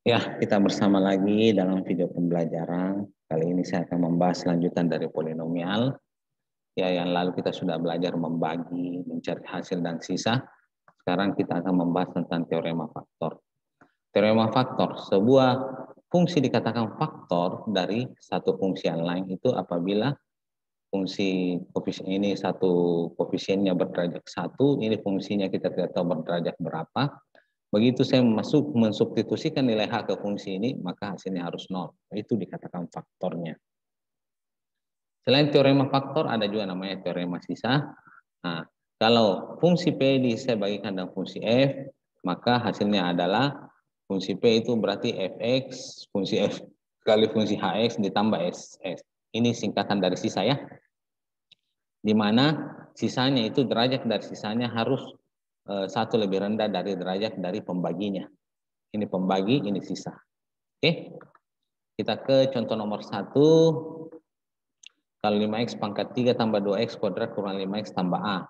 Ya, kita bersama lagi dalam video pembelajaran. Kali ini saya akan membahas lanjutan dari polinomial. Ya, yang lalu kita sudah belajar membagi, mencari hasil dan sisa. Sekarang kita akan membahas tentang teorema faktor. Teorema faktor, sebuah fungsi dikatakan faktor dari satu fungsi yang lain itu apabila fungsi koefisien ini satu koefisiennya berderajat 1, ini fungsinya kita tidak tahu berderajat berapa. Begitu saya mensubstitusikan nilai H ke fungsi ini, maka hasilnya harus 0. Itu dikatakan faktornya. Selain teorema faktor, ada juga namanya teorema sisa. Nah, kalau fungsi P saya bagikan dengan fungsi F, maka hasilnya adalah fungsi P itu berarti Fx, fungsi F kali fungsi Hx ditambah SS. Ini singkatan dari sisa ya. Di mana sisanya itu derajat dari sisanya harus satu lebih rendah dari derajat dari pembaginya. Ini pembagi, ini sisa. Oke, kita ke contoh nomor 1. Kalau 5x pangkat 3 tambah 2x kuadrat kurang 5x tambah A.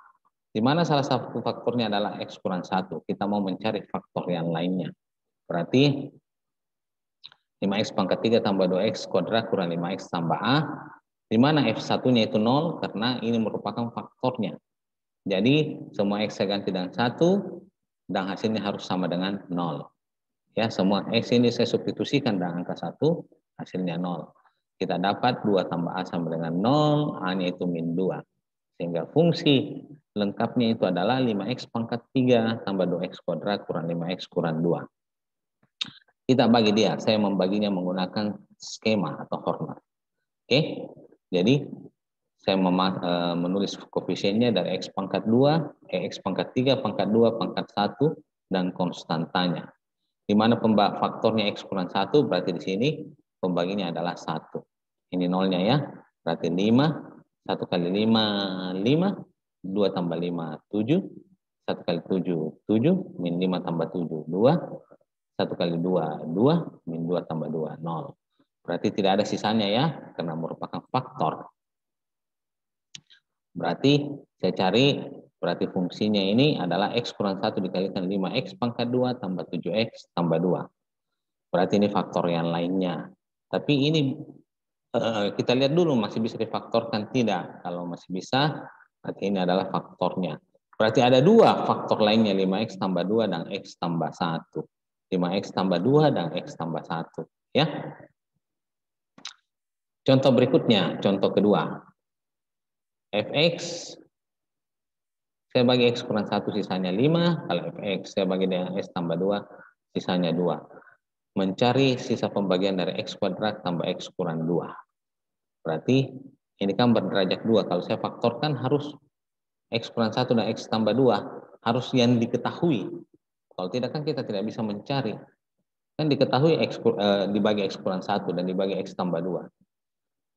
Di mana salah satu faktornya adalah x kurang 1. Kita mau mencari faktor yang lainnya. Berarti 5x pangkat 3 tambah 2x kuadrat kurang 5x tambah A. Di mana f1-nya itu 0 karena ini merupakan faktornya. Jadi semua x saya ganti dengan 1 dan hasilnya harus sama dengan 0. Ya, semua x ini saya substitusikan dengan angka 1, hasilnya 0. Kita dapat 2 tambah A sama dengan 0, A-nya itu min 2. Sehingga fungsi lengkapnya itu adalah 5x pangkat 3 tambah 2x kuadrat kurang 5x kurang 2. Kita bagi dia, saya membaginya menggunakan skema atau hormat. Oke, jadi saya menulis koefisiennya dari x pangkat 2, x pangkat 3, pangkat 2, pangkat 1, dan konstantanya. Di mana faktornya x kurang 1, berarti di sini pembaginya adalah 1. Ini nolnya ya, berarti 5, 1 kali 5, 5, 2 tambah 5, 7, 1 kali 7, 7, min 5 tambah 7, 2, 1 kali 2, 2, min 2 tambah 2, 0. Berarti tidak ada sisanya ya, karena merupakan faktor. Berarti saya cari, berarti fungsinya ini adalah x kurang 1 dikalikan 5x pangkat 2 tambah 7x tambah 2. Berarti ini faktor yang lainnya. Tapi ini kita lihat dulu masih bisa difaktorkan tidak. Kalau masih bisa, berarti ini adalah faktornya. Berarti ada dua faktor lainnya, 5x tambah 2 dan x tambah 1. 5x tambah 2 dan x tambah 1. Ya. Contoh berikutnya, contoh kedua. Fx, saya bagi x kurang 1 sisanya 5. Kalau fx saya bagi dengan x tambah 2 sisanya 2. Mencari sisa pembagian dari x kuadrat tambah x kurang 2. Berarti ini kan berderajat 2. Kalau saya faktorkan harus x kurang 1 dan x tambah 2. Harus yang diketahui. Kalau tidak kan kita tidak bisa mencari. Kan diketahui dibagi x kurang 1 dan dibagi x tambah 2.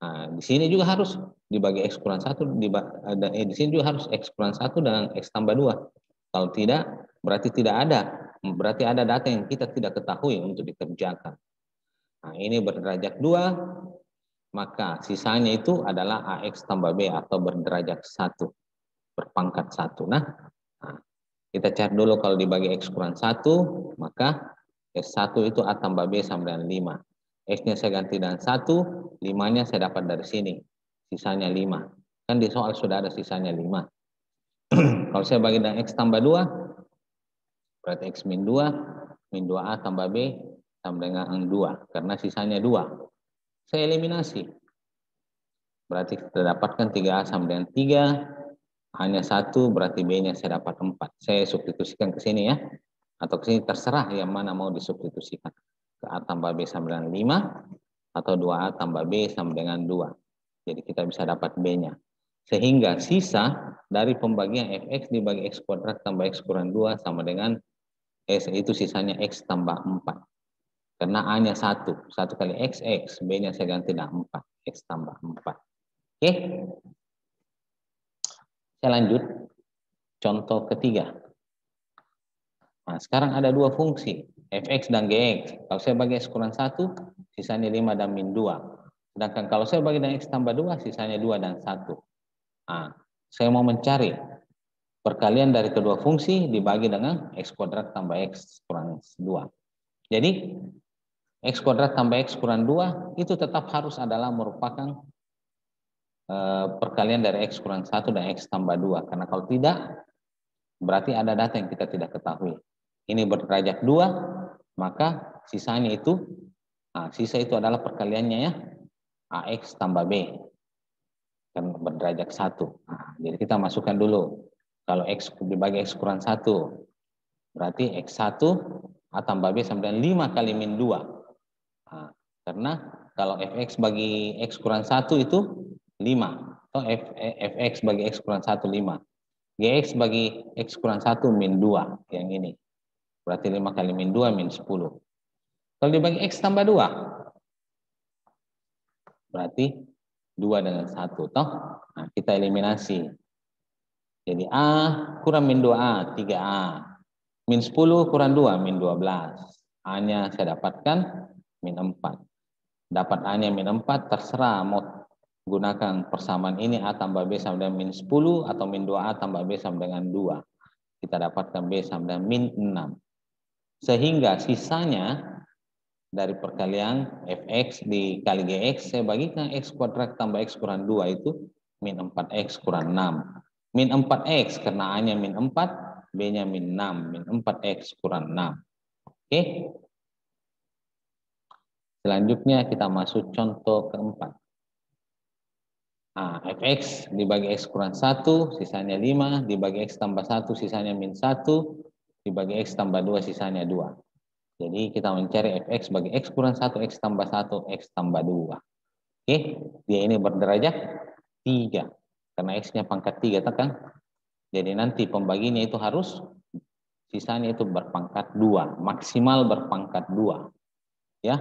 Nah, di sini juga harus dibagi x kurang 1, di sini juga harus x kurang 1 dan x tambah 2. Kalau tidak, berarti tidak ada. Berarti ada data yang kita tidak ketahui untuk dikerjakan. Nah, ini berderajat 2, maka sisanya itu adalah AX tambah B atau berderajat 1, berpangkat 1. Nah, kita cari dulu kalau dibagi X kurang 1, maka S1 itu A tambah B sama dengan 5. X-nya saya ganti dengan 1, 5-nya saya dapat dari sini. Sisanya 5. Kan di soal sudah ada sisanya 5. Kalau saya bagi dengan X tambah 2, berarti X min 2, min 2A tambah B sama dengan 2. Karena sisanya 2. Saya eliminasi. Berarti kita dapatkan 3A sama dengan 3. Hanya 1, berarti B-nya saya dapat 4. Saya substitusikan ke sini ya. Atau ke sini terserah yang mana mau disubstitusikan. Ke A tambah B sama dengan 5. Atau 2A tambah B sama dengan 2. Jadi kita bisa dapat B-nya. Sehingga sisa dari pembagian fx dibagi x kuadrat tambah x kurang 2 sama dengan S itu sisanya x tambah 4. Karena A-nya 1. 1 kali x, x. B-nya saya ganti dengan 4. X tambah 4. Oke. Saya lanjut. Contoh ketiga. Nah, sekarang ada dua fungsi, fx dan gx. Kalau saya bagi x kurang 1, sisanya 5 dan min 2. Sedangkan kalau saya bagi dengan x tambah 2, sisanya 2 dan 1. Nah, saya mau mencari perkalian dari kedua fungsi dibagi dengan x kuadrat tambah x kurang 2. Jadi, X kuadrat tambah X kurang 2 itu tetap harus adalah merupakan perkalian dari X kurang 1 dan X tambah 2. Karena kalau tidak, berarti ada data yang kita tidak ketahui. Ini berderajat 2, maka sisanya itu, sisa itu adalah perkaliannya ya, AX tambah B. Kan berderajat 1. Jadi kita masukkan dulu. Kalau X dibagi X kurang 1, berarti X1 A tambah B sama dengan 5 kali min 2. Karena kalau Fx bagi X kurang 1 itu 5. Atau Fx bagi X kurang 1, 5. Gx bagi X kurang 1 min 2. Yang ini. Berarti 5 kali min 2 min 10. Kalau dibagi X tambah 2. Berarti 2 dengan 1. Toh? Nah, kita eliminasi. Jadi A kurang min 2A, 3A. Min 10 kurang 2, min 12. A-nya saya dapatkan min 4. Dapat A-nya min 4, terserah mau gunakan persamaan ini A tambah B sama dengan min 10 atau min 2A tambah B sama dengan 2. Kita dapatkan B sama dengan min 6. Sehingga sisanya dari perkalian Fx dikali Gx, saya bagikan X kuadrat tambah X kurang 2 itu min 4X kurang 6. Min 4X karena A-nya min 4, B-nya min 6, min 4X kurang 6. Oke. Selanjutnya kita masuk contoh keempat. Fx dibagi X kurang 1, sisanya 5, dibagi X tambah 1, sisanya min 1, dibagi X tambah 2, sisanya 2. Jadi kita mencari Fx bagi X kurang 1, X tambah 1, X tambah 2. Oke, dia ini berderajat 3. Karena X-nya pangkat 3, tekan. Jadi nanti pembaginya itu harus, sisanya itu berpangkat 2, maksimal berpangkat 2. Ya.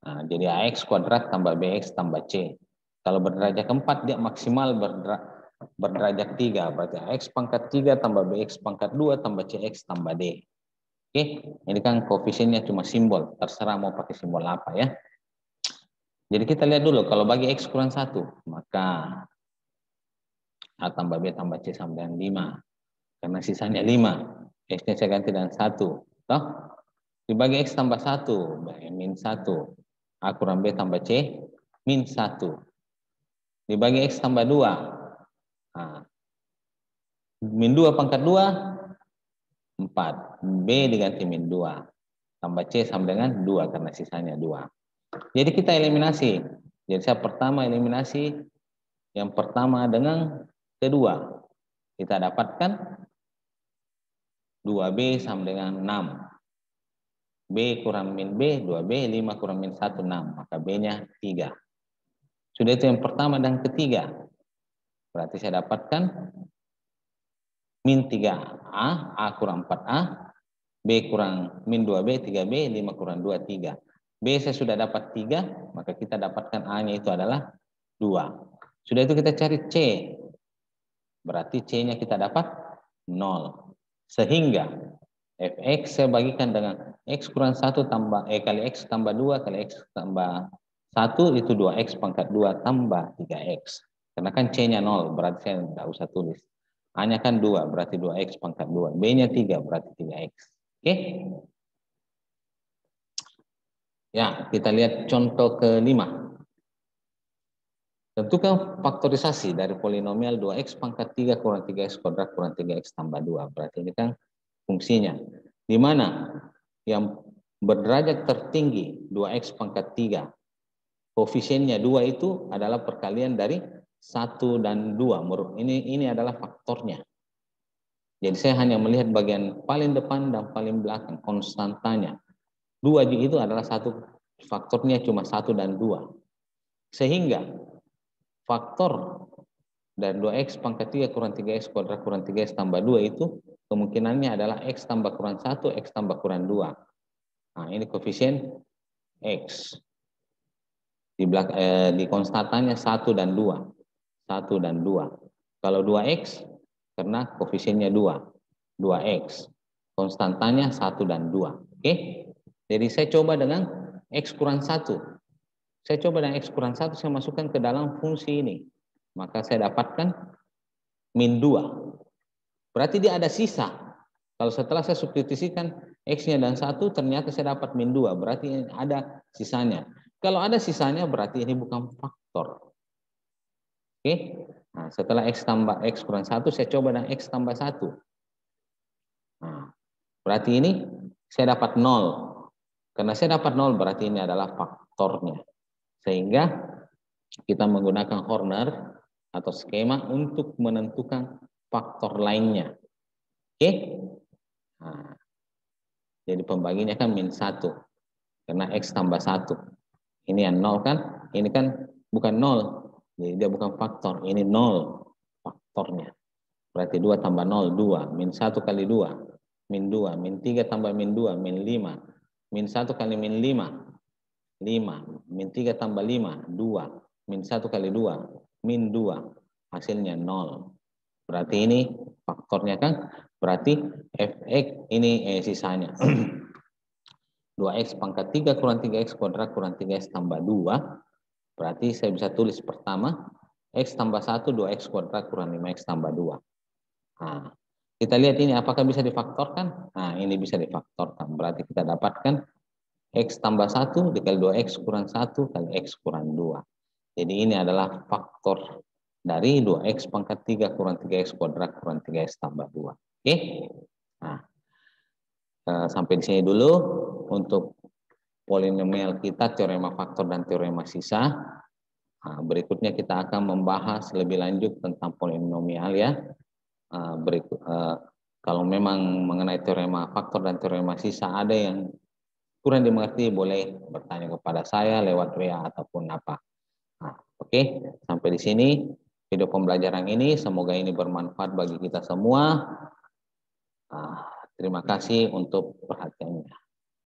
Nah, jadi AX kuadrat tambah BX tambah C. Kalau berderajat 4 dia maksimal berderajat 3. Berarti AX pangkat 3 tambah BX pangkat 2 tambah CX tambah D. Oke, ini kan koefisiennya cuma simbol. Terserah mau pakai simbol apa ya. Jadi kita lihat dulu. Kalau bagi X kurang 1, maka A tambah B tambah C sama dengan 5. Karena sisanya 5. X-nya saya ganti dengan 1. Toh? Dibagi X tambah 1, min 1. A kurang B tambah C, min 1. Dibagi X tambah 2. Min 2 pangkat 2, 4. B diganti min 2. Tambah C sama dengan 2 karena sisanya 2. Jadi kita eliminasi. Jadi saya pertama eliminasi yang pertama dengan kedua. Kita dapatkan 2B sama dengan 6. B kurang min B, 2B, 5 kurang min 1, 6. Maka B-nya 3. Sudah itu yang pertama dan ketiga. Berarti saya dapatkan min 3A, A kurang 4A, B kurang min 2B, 3B, 5 kurang 2, 3. B saya sudah dapat 3, maka kita dapatkan A-nya itu adalah 2. Sudah itu kita cari C. Berarti C-nya kita dapat 0. Sehingga Fx saya bagikan dengan X kurang 1 tambah kali X tambah 2 kali X tambah 1 itu 2X pangkat 2 tambah 3X. Karena kan C-nya 0, berarti saya tidak usah tulis. A-nya kan 2, berarti 2X pangkat 2. B-nya 3, berarti 3X. Oke? Ya, kita lihat contoh kelima. Tentukan faktorisasi dari polinomial 2X pangkat 3 kurang 3X kuadrat kurang 3X tambah 2. Berarti ini kan fungsinya. Di mana yang berderajat tertinggi 2X pangkat 3. Koefisiennya 2 itu adalah perkalian dari 1 dan 2. Ini adalah faktornya. Jadi saya hanya melihat bagian paling depan dan paling belakang, konstantanya. 2 itu adalah satu, faktornya cuma 1 dan 2. Sehingga faktor dari 2X pangkat 3 kurang 3X kuadrat kurang 3X tambah 2 itu kemungkinannya adalah X tambah kurang 1, X tambah kurang 2. Nah, ini koefisien X. Di konstantannya 1 dan 2. 1 dan 2. Kalau 2X, karena koefisiennya 2. 2X. Konstantanya 1 dan 2. Oke? Jadi saya coba dengan X kurang 1. Saya coba dengan X kurang 1, saya masukkan ke dalam fungsi ini. Maka saya dapatkan min 2. Berarti dia ada sisa. Kalau setelah saya substitusikan X-nya dan 1 ternyata saya dapat min 2, berarti ada sisanya. Kalau ada sisanya berarti ini bukan faktor. Oke? Nah, setelah X tambah X kurang 1, saya coba dengan X tambah 1. Nah, berarti ini saya dapat 0. Karena saya dapat 0 berarti ini adalah faktornya. Sehingga kita menggunakan Horner atau skema untuk menentukan faktor lainnya. Oke? Nah, jadi pembaginya kan min 1. Karena X tambah 1. Ini yang 0 kan? Ini kan bukan 0. Jadi dia bukan faktor. Ini 0 faktornya. Berarti 2 tambah 0, 2. Min 1 kali 2. Min 2. Min 3 tambah min 2, min 5. Min 1 kali min 5. 5. Min 3 tambah 5, 2. Min 1 kali 2, min 2. Hasilnya 0. Berarti ini faktornya kan? Berarti Fx ini sisanya. 2x pangkat 3 kurang 3x kuadrat kurang 3x tambah 2. Berarti saya bisa tulis pertama, x tambah 1, 2x kuadrat kurang 5x tambah 2. Nah, kita lihat ini apakah bisa difaktorkan? Nah, ini bisa difaktorkan. Berarti kita dapatkan X tambah 1 dikali 2X kurang 1 kali X kurang 2. Jadi ini adalah faktor dari 2X pangkat 3 kurang 3X kuadrat kurang 3X tambah 2. Oke? Nah, sampai di sini dulu untuk polinomial kita, teorema faktor dan teorema sisa. Nah, berikutnya kita akan membahas lebih lanjut tentang polinomial ya. Kalau memang mengenai teorema faktor dan teorema sisa ada yang kurang dimengerti, boleh bertanya kepada saya lewat WA ataupun apa. Nah, oke, sampai di sini video pembelajaran ini. Semoga ini bermanfaat bagi kita semua. Terima kasih untuk perhatiannya.